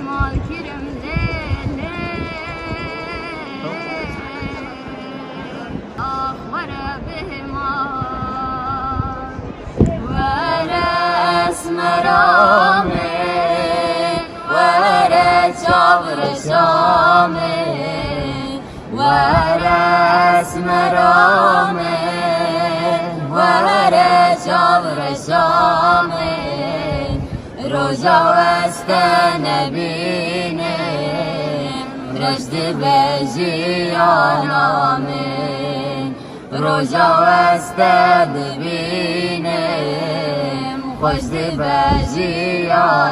مال كرم ليلي أخبر بهما ورس مرامي ورس شابر شامي ورس مرامي ورس شابر شامي روزا وست نبینه رشد بجیانامه روزا وست ببینه خوشد بجیانامه